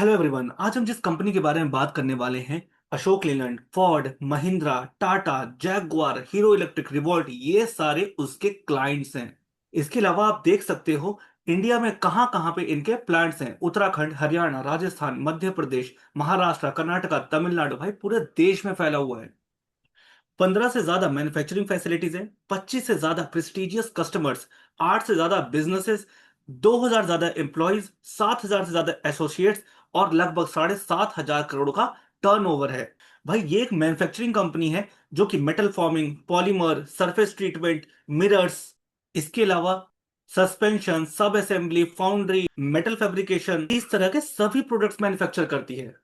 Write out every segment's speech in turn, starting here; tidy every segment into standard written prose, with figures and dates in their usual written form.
Hello everyone. आज हम जिस कंपनी के बारे में बात करने वाले हैं, Ashok Leyland, Ford, Mahindra, Tata, Jaguar, hero electric, revolt, ये सारे उसके क्लाइंट्स हैं। इसके अलावा आप देख सकते हो इंडिया में कहां कहां पे इनके प्लांट्स हैं। उत्तराखंड, हरियाणा, राजस्थान, मध्य प्रदेश, महाराष्ट्र, कर्नाटका, तमिलनाडु, भाई पूरे देश में फैला हुआ है। 15 से ज्यादा मैन्युफैक्चरिंग फैसिलिटीज हैं, 25 से ज्यादा प्रेस्टिजियस कस्टमर्स, 8 से ज्यादा बिजनेसेस, 2000 ज्यादा एम्प्लॉयज, 7000 से ज्यादा एसोसिएट्स और लगभग 7500 करोड़ का टर्नओवर है। भाई ये एक मैन्युफैक्चरिंग कंपनी है जो कि metal forming, polymer, surface treatment, mirrors, इसके अलावा सस्पेंशन, सब असेंबली, फाउंड्री, मेटल फैब्रिकेशन, इस तरह के सभी प्रोडक्ट्स मैन्युफैक्चर करती है।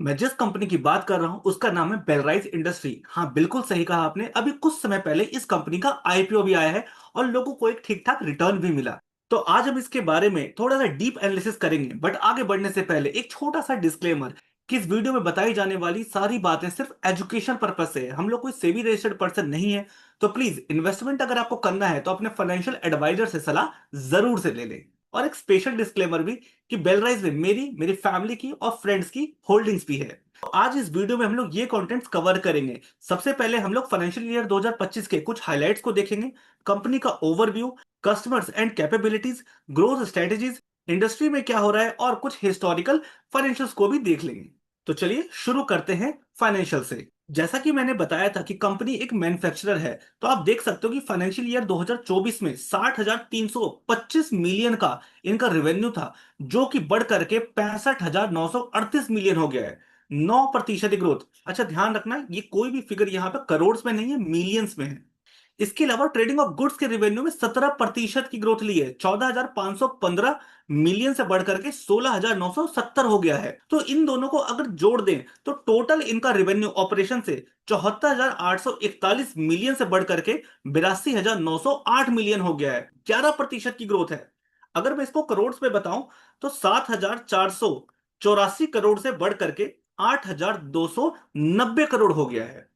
मैं जिस कंपनी की बात कर रहा हूं उसका नाम है बेलराइज इंडस्ट्री। हाँ, बिल्कुल सही कहा आपने। अभी कुछ समय पहले इस कंपनी का आईपीओ भी आया है और लोगों को एक ठीक ठाक रिटर्न भी मिला। तो आज हम इसके बारे में थोड़ा सा डीप एनालिसिस करेंगे, बट आगे बढ़ने से पहले एक छोटा सा डिस्क्लेमर कि इस वीडियो में बताई जाने वाली सारी बातें सिर्फ एजुकेशन पर्पज से है। हम लोग कोई सेबी रजिस्टर्ड पर्सन नहीं है। तो प्लीज इन्वेस्टमेंट अगर आपको करना है तो अपने फाइनेंशियल एडवाइजर से सलाह जरूर से ले लें। और एक स्पेशल डिस्क्लेमर भी कि बेलराइज में मेरी मेरी फैमिली की और फ्रेंड्स की होल्डिंग्स भी है। तो आज इस वीडियो में हम लोग ये कंटेंट्स कवर करेंगे। सबसे पहले हम लोग फाइनेंशियल ईयर 2025 के कुछ हाइलाइट्स को देखेंगे, कंपनी का overview, customers and capabilities, growth strategies, industry में क्या हो रहा है और कुछ हिस्टोरिकल फाइनेंशियल्स को भी देख लेंगे। तो चलिए शुरू करते हैं फाइनेंशियल से। जैसा कि मैंने बताया था कि कंपनी एक मैन्युफैक्चरर है, तो आप देख सकते हो कि फाइनेंशियल ईयर 2024 में 60,325 मिलियन का इनका रेवेन्यू था, जो कि बढ़ करके 65,938 मिलियन हो गया है। 9% ग्रोथ। अच्छा, ध्यान रखना ये कोई भी फिगर यहाँ पे करोड़ में नहीं है, मिलियंस में है। इसके अलावा ट्रेडिंग ऑफ गुड्स के रेवेन्यू में 17% की ग्रोथ ली है, 14,515 मिलियन से बढ़कर के 16,970 हो गया है। तो इन दोनों को अगर जोड़ दें तो टोटल इनका रेवेन्यू ऑपरेशन से 74,841 मिलियन से बढ़कर के 82,908 मिलियन हो गया है। 11% की ग्रोथ है। अगर मैं इसको करोड़ में बताऊं तो 7,484 करोड़ से बढ़ करके 8,290 करोड़ हो गया है।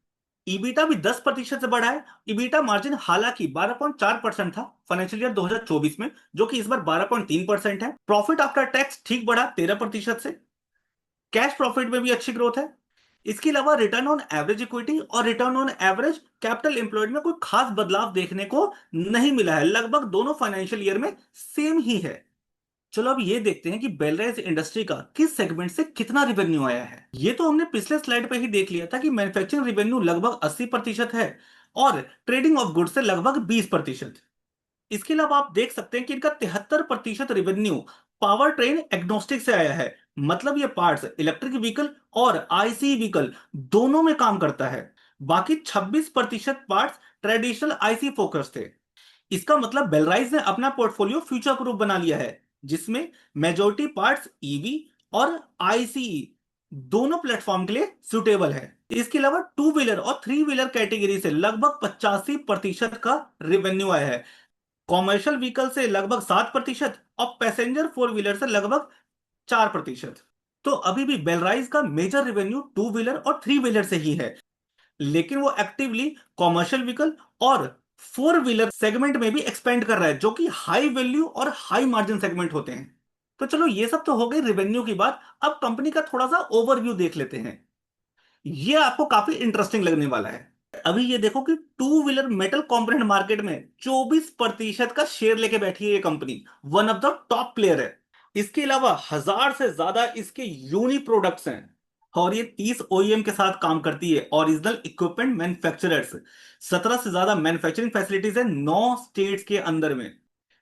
ईबीटा भी 10% से बढ़ा है। ईबीटा मार्जिन हालांकि 12.4% था फाइनेंशियल ईयर 2024 में, जो कि इस बार 12.3% है। प्रॉफिट आफ्टर टैक्स ठीक बढ़ा 13% से। कैश प्रॉफिट में भी अच्छी ग्रोथ है। इसके अलावा रिटर्न ऑन एवरेज इक्विटी और return on average capital employed में कोई खास बदलाव देखने को नहीं मिला है, लगभग दोनों फाइनेंशियल ईयर में सेम ही है। चलो अब ये देखते हैं कि बेलरेज इंडस्ट्री का किस सेगमेंट से कितना रिवेन्यू आया है। ये तो हमने पिछले स्लाइड पे ही देख लिया था कि मैन्युफैक्चरिंग रिवेन्यू लगभग 80% है और ट्रेडिंग ऑफ गुड्स से लगभग 20%। इसके अलावा आप देख सकते हैं कि इनका 73% रेवेन्यू पावर ट्रेन एग्नोस्टिक से आया है। मतलब ये पार्ट्स इलेक्ट्रिक व्हीकल और आईसी व्हीकल दोनों में काम करता है। बाकी 26% पार्ट्स ट्रेडिशनल आईसी फोकस थे। इसका मतलब बेलराइज ने अपना पोर्टफोलियो फ्यूचर प्रूफ बना लिया है, जिसमें मेजोरिटी पार्ट्स ईवी और आईसीई दोनों प्लेटफॉर्म के लिए सुटेबल है। इसके अलावा टू व्हीलर और थ्री व्हीलर कैटेगरी से लगभग 85% का रेवेन्यू आया है। कॉमर्शियल व्हीकल से लगभग 7% और पैसेंजर फोर व्हीलर से लगभग 4%। तो अभी भी बेलराइज का मेजर रेवेन्यू टू व्हीलर और थ्री व्हीलर से ही है, लेकिन वो एक्टिवली कॉमर्शियल व्हीकल और फोर व्हीलर सेगमेंट में भी एक्सपेंड कर रहा है, जो कि हाई वैल्यू और हाई मार्जिन सेगमेंट होते हैं। तो चलो ये सब तो हो गई रेवेन्यू की बात। अब कंपनी का थोड़ा सा ओवरव्यू देख लेते हैं। ये आपको काफी इंटरेस्टिंग लगने वाला है। अभी ये देखो कि two wheeler metal component market में 24% का शेयर लेके बैठी है ये company. One of the top player है। इसके अलावा 1000 से ज्यादा इसके यूनी प्रोडक्ट्स हैं और ये 30 ओईएम के साथ काम करती है, ओरिजिनल इक्विपमेंट मैन्युफैक्चरर्स। 17 से ज्यादा मैन्युफैक्चरिंग फैसिलिटीज है 9 स्टेट्स के अंदर में।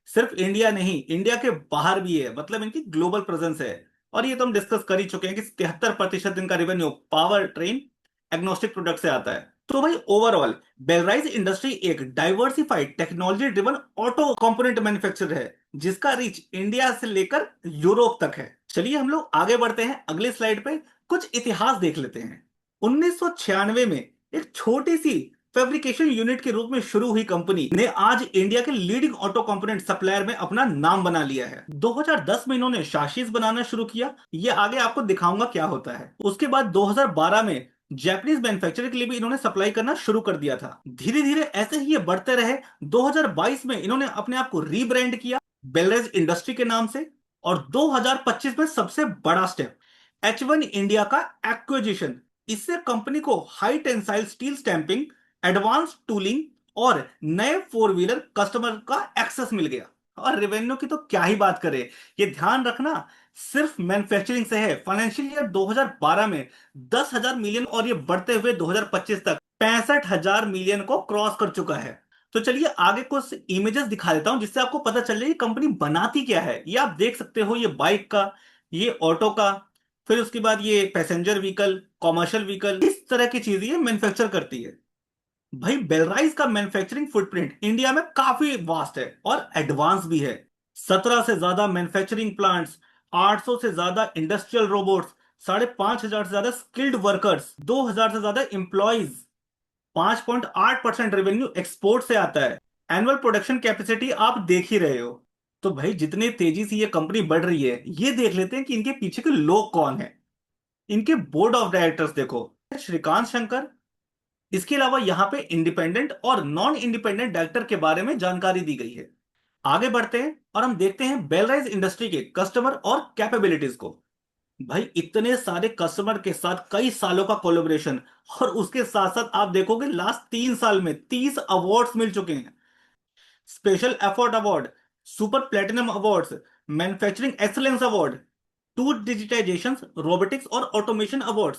सिर्फ इंडिया नहीं, इंडिया के बाहर भी है, मतलब इनकी ग्लोबल प्रेजेंस है। और ये तो हम डिस्कस कर ही चुके हैं कि 73% इनका revenue power train agnostic product से आता है। तो भाई ओवरऑल बेलराइज इंडस्ट्री एक diversified technology driven auto component manufacturer है, जिसका रीच इंडिया से लेकर यूरोप तक है। चलिए हम लोग आगे बढ़ते हैं, अगले स्लाइड पे कुछ इतिहास देख लेते हैं। 1996 में एक छोटी सी फैब्रिकेशन यूनिट के रूप में शुरू हुई कंपनी ने आज इंडिया के लीडिंग ऑटो कंपोनेंट सप्लायर में अपना नाम बना लिया है। 2010 में इन्होंने शाशीज बनाना शुरू किया, ये आगे आपको दिखाऊंगा क्या होता है। उसके बाद 2012 में जैपनीज मैन्युफैक्चरर के लिए भी इन्होंने सप्लाई करना शुरू कर दिया था। धीरे धीरे ऐसे ही ये बढ़ते रहे। 2022 में इन्होंने अपने आप को रीब्रांड किया बेलरेज इंडस्ट्री के नाम से। और 2025 में सबसे बड़ा स्टेप, H1 इंडिया का एक्विजिशन, इससे कंपनी को high tensile steel stamping, advance tooling और नए फोर व्हीलर कस्टमर का एक्सेस मिल गया। और रेवेन्यू की तो क्या ही बात करें, ये ध्यान रखना सिर्फ मैन्युफैक्चरिंग से है। फाइनेंशियल ईयर 2012 में 10,000 मिलियन और ये बढ़ते हुए 2025 तक 65,000 मिलियन को क्रॉस कर चुका है। तो चलिए आगे कुछ इमेजेस दिखा देता हूं जिससे आपको पता चल जाए ये कंपनी बनाती क्या है। ये आप देख सकते हो, ये बाइक का, ये ऑटो का, फिर उसके बाद ये पैसेंजर व्हीकल, कॉमर्शियल व्हीकल, इस तरह की चीजें ये मैन्युफैक्चर करती है। भाई बेलराइज का मैन्युफैक्चरिंग फुटप्रिंट इंडिया में काफी वास्ट है और एडवांस भी है। 17 से ज्यादा मैन्युफैक्चरिंग प्लांट्स, 800 से ज्यादा इंडस्ट्रियल रोबोट्स, 5,500 से ज्यादा स्किल्ड वर्कर्स, 2,000 से ज्यादा एम्प्लॉइज, 5.8% रेवेन्यू एक्सपोर्ट से आता है। एनुअल प्रोडक्शन कैपेसिटी आप देख ही रहे हो। तो भाई जितने तेजी से ये कंपनी बढ़ रही है, ये देख लेते हैं कि इनके पीछे के लोग कौन है। इनके बोर्ड ऑफ डायरेक्टर्स देखो, श्रीकांत शंकर। इसके अलावा यहाँ पे इंडिपेंडेंट और नॉन इंडिपेंडेंट डायरेक्टर के बारे में जानकारी दी गई है। आगे बढ़ते हैं और हम देखते हैं बेलराइज इंडस्ट्री के कस्टमर और कैपेबिलिटीज को। भाई इतने सारे कस्टमर के साथ कई सालों का कोलैबोरेशन, और उसके साथ साथ आप देखोगे लास्ट 3 साल में 30 अवार्ड्स मिल चुके हैं। Special effort award, super platinum awards, manufacturing excellence award, to digitization, robotics और ऑटोमेशन अवार्ड्स।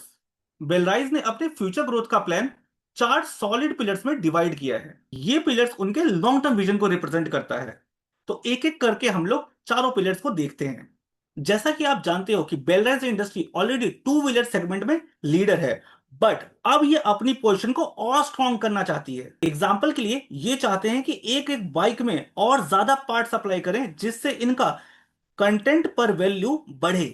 बेलराइज ने अपने फ्यूचर ग्रोथ का प्लान 4 सॉलिड पिलर्स में डिवाइड किया है। ये पिलर्स उनके लॉन्ग टर्म विजन को रिप्रेजेंट करता है। तो एक एक करके हम लोग चारों पिलर्स को देखते हैं। जैसा कि आप जानते हो कि Belrise industry already two wheeler segment में लीडर है, बट अब ये अपनी पोजीशन को और स्ट्रॉन्ग करना चाहती है। एग्जाम्पल के लिए ये चाहते हैं कि एक एक बाइक में और ज्यादा पार्ट सप्लाई करें जिससे इनका कंटेंट पर वैल्यू बढ़े।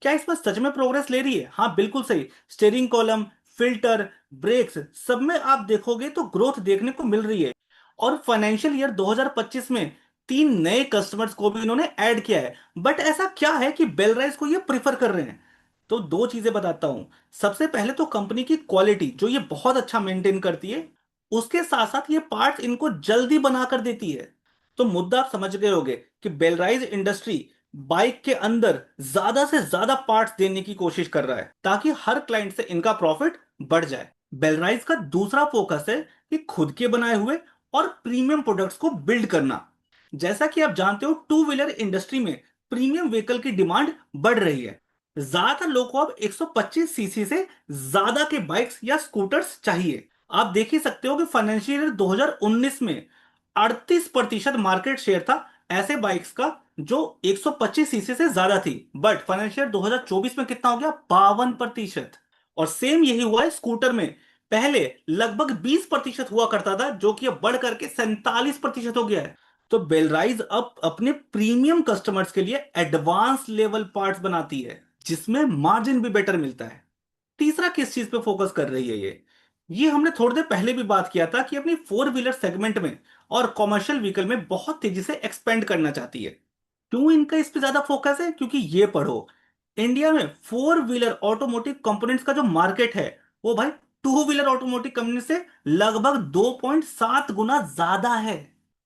क्या इसमें सच में प्रोग्रेस ले रही है? हाँ बिल्कुल सही। स्टीयरिंग कॉलम, फिल्टर, ब्रेक्स, सब में आप देखोगे तो ग्रोथ देखने को मिल रही है। और फाइनेंशियल ईयर 2025 में 3 नए कस्टमर्स को भी इन्होंने ऐड किया है। बट ऐसा क्या है कि बेलराइज को ये प्रिफर कर रहे हैं? तो दो चीजें बताता हूं। सबसे पहले तो कंपनी की क्वालिटी जो ये बहुत अच्छा मेंटेन करती है, उसके साथ साथ ये पार्ट्स इनको जल्दी बनाकर देती है। तो मुद्दा आप समझ गए होंगे कि बेलराइज इंडस्ट्री बाइक के अंदर ज्यादा से ज्यादा पार्ट्स देने की कोशिश कर रहा है ताकि हर क्लाइंट से इनका प्रॉफिट बढ़ जाए। बेलराइज का दूसरा फोकस है कि खुद के बनाए हुए और प्रीमियम प्रोडक्ट्स को बिल्ड करना। जैसा कि आप जानते हो टू व्हीलर इंडस्ट्री में प्रीमियम व्हीकल की डिमांड बढ़ रही है। ज्यादातर लोगों को अब 125 सीसी से ज्यादा के बाइक्स या स्कूटर्स चाहिए। आप देख ही सकते हो कि फाइनेंशियल ईयर 2019 में 38% मार्केट शेयर था ऐसे बाइक्स का जो 125 सीसी से ज्यादा थी। बट फाइनेंशियल 2024 में कितना हो गया? 52%। और सेम यही हुआ है स्कूटर में। पहले लगभग 20% हुआ करता था जो कि अब बढ़ करके 47% हो गया है। तो बेलराइज अब अपने प्रीमियम कस्टमर्स के लिए एडवांस लेवल पार्ट्स बनाती है जिसमें मार्जिन भी बेटर मिलता है। तीसरा किस चीज पे फोकस कर रही है ये हमने थोड़ी देर पहले भी बात किया था कि अपनी फोर व्हीलर सेगमेंट में और कॉमर्शियल व्हीकल में बहुत तेजी से एक्सपेंड करना चाहती है। क्यों इनका इस पे ज्यादा फोकस है? क्योंकि ये पढ़ो, इंडिया में फोर व्हीलर ऑटोमोटिव कंपोनेंट्स का जो मार्केट है वो भाई टू व्हीलर ऑटोमोटिव कंपनी से लगभग 2.7 गुना ज्यादा है।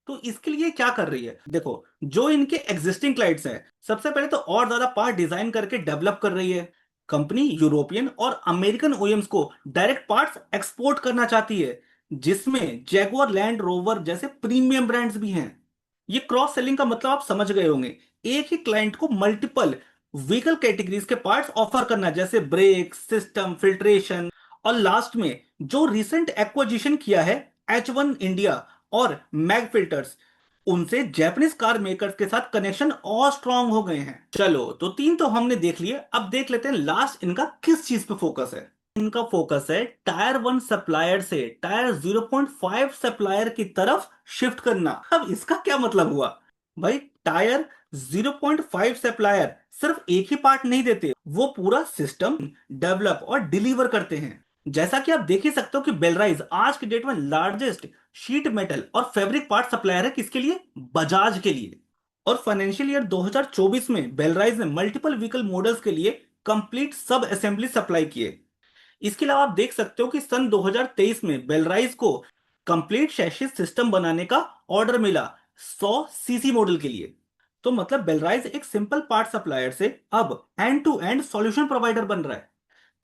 तो इसके लिए क्या कर रही है? देखो, जो इनके एग्जिस्टिंग क्लाइंट्स हैं, सबसे पहले तो और ज्यादा पार्ट डिजाइन करके डेवलप कर रही है। कंपनी यूरोपियन और अमेरिकन ओईएम्स को डायरेक्ट पार्ट्स एक्सपोर्ट करना चाहती है, जिसमें जैगुआर लैंड रोवर जैसे प्रीमियम ब्रांड्स भी हैं। ये क्रॉस सेलिंग का मतलब आप समझ गए होंगे, एक ही क्लाइंट को मल्टीपल व्हीकल कैटेगरीज के पार्ट्स ऑफर करना, जैसे ब्रेक सिस्टम, फिल्ट्रेशन। और लास्ट में जो रिसेंट एक्विजिशन किया है H1 इंडिया और मैग फिल्टर्स, उनसे जापानीज कार मेकर्स के साथ कनेक्शन और स्ट्रांग हो गए हैं। चलो, तो 3 तो हमने देख लिए, अब देख लेते हैं लास्ट इनका किस चीज पे फोकस है। इनका फोकस है टायर 1 सप्लायर से टायर 0.5 सप्लायर की तरफ शिफ्ट करना। अब इसका क्या मतलब हुआ? भाई टायर 0.5 सप्लायर सिर्फ एक ही पार्ट नहीं देते, वो पूरा सिस्टम डेवलप और डिलीवर करते हैं। जैसा कि आप देख ही सकते हो कि बेलराइज आज की डेट में लार्जेस्ट शीट मेटल और फैब्रिक पार्ट सप्लायर है। किसके लिए? बजाज के लिए। और फाइनेंशियल ईयर 2024 में बेलराइज ने मल्टीपल व्हीकल मॉडल्स के लिए कंप्लीट सब असेंबली सप्लाई किए। इसके अलावा आप देख सकते हो कि सन 2023 में बेलराइज को कंप्लीट शैसिस सिस्टम बनाने का ऑर्डर मिला 100 सीसी मॉडल के लिए। तो मतलब बेलराइज एक सिंपल पार्ट सप्लायर से अब end to end solution provider बन रहा है।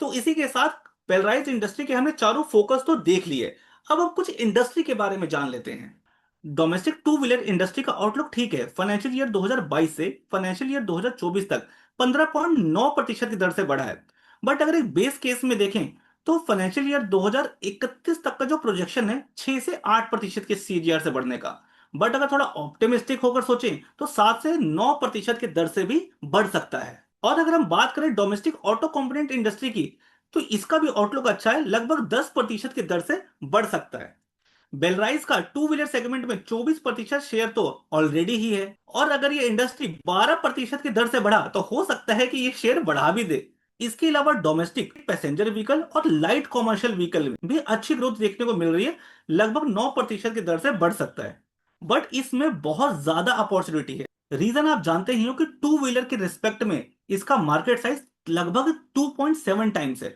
तो इसी के साथ बेलराइज इंडस्ट्री के हमने चारों फोकस तो देख लिए। अब हम कुछ इंडस्ट्री के बारे में जान लेते हैं। डोमेस्टिक टू व्हीलर इंडस्ट्री का आउटलुक ठीक है। फाइनेंशियल ईयर 2022 से फाइनेंशियल ईयर 2024 तक 15.9% की दर से बढ़ा है। बट अगर एक बेस केस में देखें तो फाइनेंशियल ईयर 2031 तक का जो प्रोजेक्शन है 6 से 8% के सीजीआर से बढ़ने का। बट अगर थोड़ा ऑप्टिमिस्टिक होकर सोचें तो 7 से 9% की दर से भी बढ़ सकता है। और अगर हम बात करें डोमेस्टिक ऑटो कंपोनेंट इंडस्ट्री की तो इसका भी आउटलुक अच्छा है, लगभग 10% की दर से बढ़ सकता है। बेलराइज का टू व्हीलर सेगमेंट में 24% शेयर तो ऑलरेडी ही है, और अगर ये इंडस्ट्री 12% की दर से बढ़ा तो हो सकता है कि ये शेयर बढ़ा भी दे। इसके अलावा डोमेस्टिक पैसेंजर व्हीकल और लाइट कॉमर्शियल व्हीकल में भी अच्छी ग्रोथ देखने को मिल रही है, लगभग 9% की दर से बढ़ सकता है। बट इसमें बहुत ज्यादा अपॉर्चुनिटी है। रीजन आप जानते ही हो कि टू व्हीलर के रिस्पेक्ट में इसका मार्केट साइज लगभग 2.7 टाइम्स है।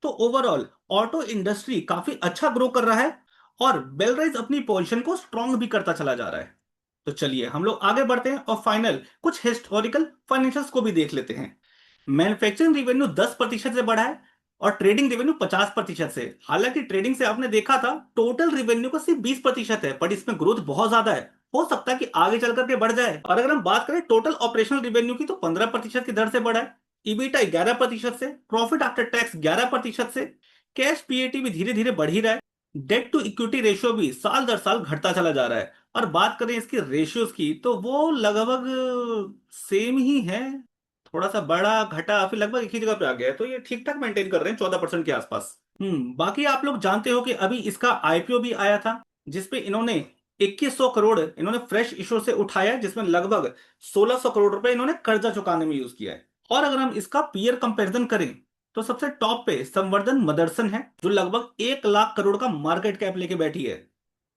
तो ओवरऑल ऑटो इंडस्ट्री काफी अच्छा ग्रो कर रहा है, और बेलराइज अपनी पोजीशन को स्ट्रांग भी करता चला जा रहा है। तो चलिए हम लोग आगे बढ़ते हैं और फाइनल कुछ हिस्टोरिकल फाइनेंशियल्स को भी देख लेते हैं। मैन्युफैक्चरिंग रिवेन्यू 10% से बढ़ा है और ट्रेडिंग रिवेन्यू 50% से। हालांकि ट्रेडिंग से आपने देखा था टोटल रिवेन्यू का सिर्फ 20% है, बट इसमें ग्रोथ बहुत ज्यादा है। हो सकता है कि आगे चल करके बढ़ जाए। और अगर हम बात करें टोटल ऑपरेशनल रिवेन्यू की तो 15% की दर से बढ़ा है। ईबीटा 11% से, प्रॉफिट आफ्टर टैक्स 11% से, कैश पीएटी भी धीरे धीरे बढ़ ही रहा है। डेट टू इक्विटी रेशियो भी साल दर साल घटता चला जा रहा है। और बात करें इसकी रेशियोज की तो वो लगभग सेम ही है। थोड़ा सा बड़ा घटा फिर लगभग एक ही जगह पे आ गया है, तो ये ठीक ठाक मेंटेन कर रहे हैं 14% के आसपास। बाकी आप लोग जानते हो कि अभी इसका आईपीओ भी आया था, जिसपे इन्होंने 2100 करोड़ इन्होंने फ्रेश इशू से उठाया है, जिसमें लगभग 1600 करोड़ रुपए इन्होंने कर्जा चुकाने में यूज किया है। और अगर हम इसका पीयर कंपैरिजन करें तो सबसे टॉप पे संवर्धन मदरसन है, जो लगभग 1 लाख करोड़ का मार्केट कैप लेके बैठी है।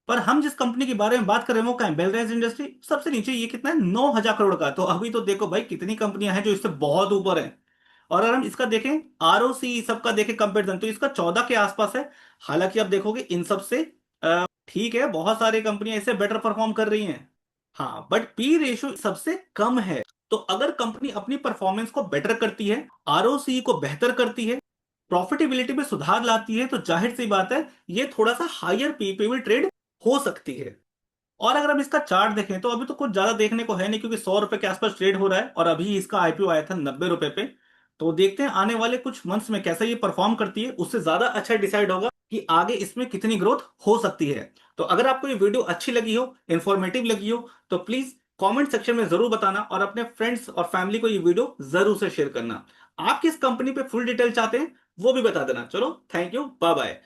पर हम जिस कंपनी के बारे में बात कर रहे हैं वो क्या है, बेलरेज इंडस्ट्री। सबसे नीचे ये कितना है, 9,000 करोड़ का। तो अभी तो देखो भाई कितनी कंपनियां हैं जो इससे बहुत ऊपर हैं। और अगर हम इसका देखें आरओसी सबका देखें कंपेरिजन तो इसका 14 के आसपास है। हालांकि आप देखोगे इन सब से ठीक है, बहुत सारी कंपनियां इससे बेटर परफॉर्म कर रही हैं। हाँ, बट पी रेशियो सबसे कम है। तो अगर कंपनी अपनी परफॉर्मेंस को बेटर करती है, आरओसी को बेहतर करती है, प्रॉफिटेबिलिटी में सुधार लाती है, तो जाहिर सी बात है ये थोड़ा सा हायर पीपी में ट्रेड हो सकती है। और अगर हम इसका चार्ट देखें तो अभी तो कुछ ज्यादा देखने को है नहीं, क्योंकि 100 रुपए के आसपास ट्रेड हो रहा है और अभी इसका आईपीओ आया था 90 रुपए पे। तो देखते हैं आने वाले कुछ मंथ्स में कैसा ये परफॉर्म करती है, उससे ज्यादा अच्छा डिसाइड होगा कि आगे इसमें कितनी ग्रोथ हो सकती है। तो अगर आपको ये वीडियो अच्छी लगी हो, इंफॉर्मेटिव लगी हो, तो प्लीज कमेंट सेक्शन में जरूर बताना, और अपने फ्रेंड्स और फैमिली को ये वीडियो जरूर से शेयर करना। आप किस कंपनी पे फुल डिटेल चाहते हैं वो भी बता देना। चलो, थैंक यू, बाय बाय।